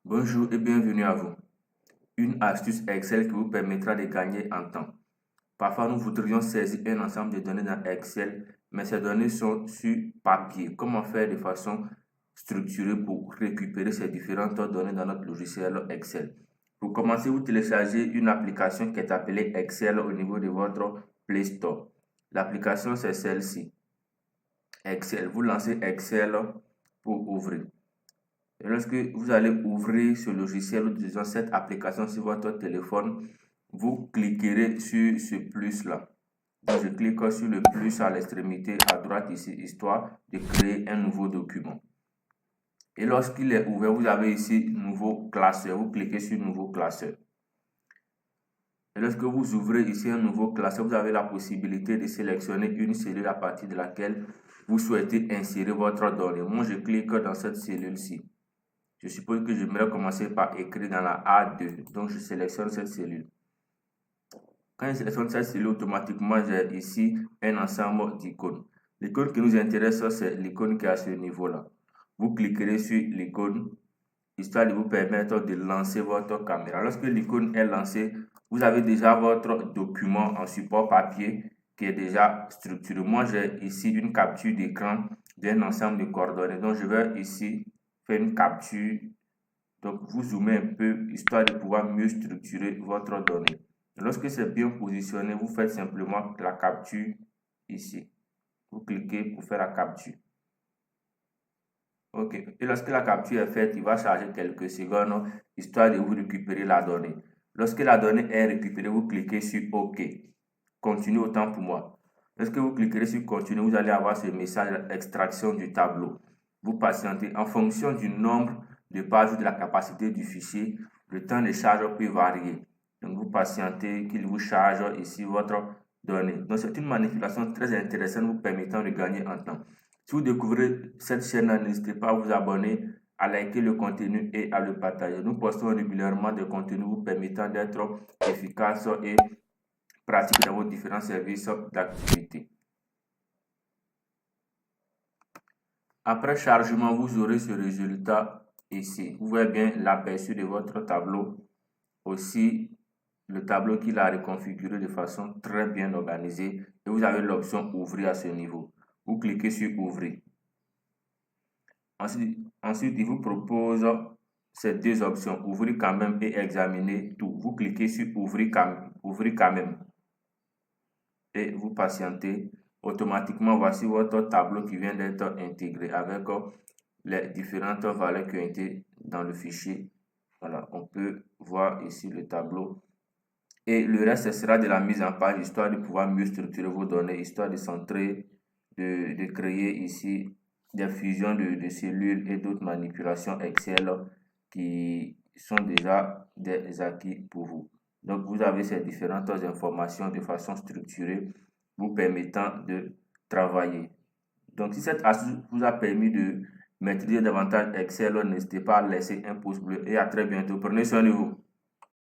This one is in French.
Bonjour et bienvenue à vous. Une astuce Excel qui vous permettra de gagner en temps. Parfois, nous voudrions saisir un ensemble de données dans Excel, mais ces données sont sur papier. Comment faire de façon structurée pour récupérer ces différentes données dans notre logiciel Excel? Pour commencer, vous téléchargez une application qui est appelée Excel au niveau de votre Play Store. L'application, c'est celle-ci. Excel. Vous lancez Excel pour ouvrir. Et lorsque vous allez ouvrir ce logiciel ou disons cette application sur votre téléphone, vous cliquerez sur ce plus-là. Donc je clique sur le plus à l'extrémité à droite ici, histoire de créer un nouveau document. Et lorsqu'il est ouvert, vous avez ici nouveau classeur. Vous cliquez sur nouveau classeur. Et lorsque vous ouvrez ici un nouveau classeur, vous avez la possibilité de sélectionner une cellule à partir de laquelle vous souhaitez insérer votre donnée. Moi, je clique dans cette cellule-ci. Je suppose que j'aimerais commencer par écrire dans la A2. Donc, je sélectionne cette cellule. Quand je sélectionne cette cellule, automatiquement, j'ai ici un ensemble d'icônes. L'icône qui nous intéresse, c'est l'icône qui est à ce niveau-là. Vous cliquerez sur l'icône, histoire de vous permettre de lancer votre caméra. Lorsque l'icône est lancée, vous avez déjà votre document en support papier qui est déjà structuré. Moi, j'ai ici une capture d'écran d'un ensemble de coordonnées. Donc, je vais ici faire une capture. Donc, vous zoomez un peu, histoire de pouvoir mieux structurer votre donnée. Lorsque c'est bien positionné, vous faites simplement la capture ici. Vous cliquez pour faire la capture. OK. Et lorsque la capture est faite, il va charger quelques secondes, histoire de vous récupérer la donnée. Lorsque la donnée est récupérée, vous cliquez sur OK. Continue autant pour moi. Lorsque vous cliquerez sur Continue, vous allez avoir ce message d'extraction du tableau. Vous patientez. En fonction du nombre de pages ou de la capacité du fichier, le temps de charge peut varier. Donc, vous patientez qu'il vous charge ici votre donnée. Donc, c'est une manipulation très intéressante vous permettant de gagner en temps. Si vous découvrez cette chaîne, n'hésitez pas à vous abonner, à liker le contenu et à le partager. Nous postons régulièrement des contenus vous permettant d'être efficace et pratique dans vos différents services d'activité. Après chargement, vous aurez ce résultat ici. Vous voyez bien l'aperçu de votre tableau. Aussi, le tableau qu'il a reconfiguré de façon très bien organisée. Et vous avez l'option Ouvrir à ce niveau. Vous cliquez sur Ouvrir. Ensuite, il vous propose ces deux options, Ouvrir quand même et Examiner tout. Vous cliquez sur Ouvrir quand même. Et vous patientez. Automatiquement, voici votre tableau qui vient d'être intégré avec les différentes valeurs qui ont été dans le fichier. Voilà, on peut voir ici le tableau. Et le reste, ce sera de la mise en page, histoire de pouvoir mieux structurer vos données, histoire de centrer, de créer ici des fusions de cellules et d'autres manipulations Excel qui sont déjà des acquis pour vous. Donc, vous avez ces différentes informations de façon structurée, vous permettant de travailler. Donc, si cette astuce vous a permis de maîtriser davantage Excel, n'hésitez pas à laisser un pouce bleu et à très bientôt. Prenez soin de vous.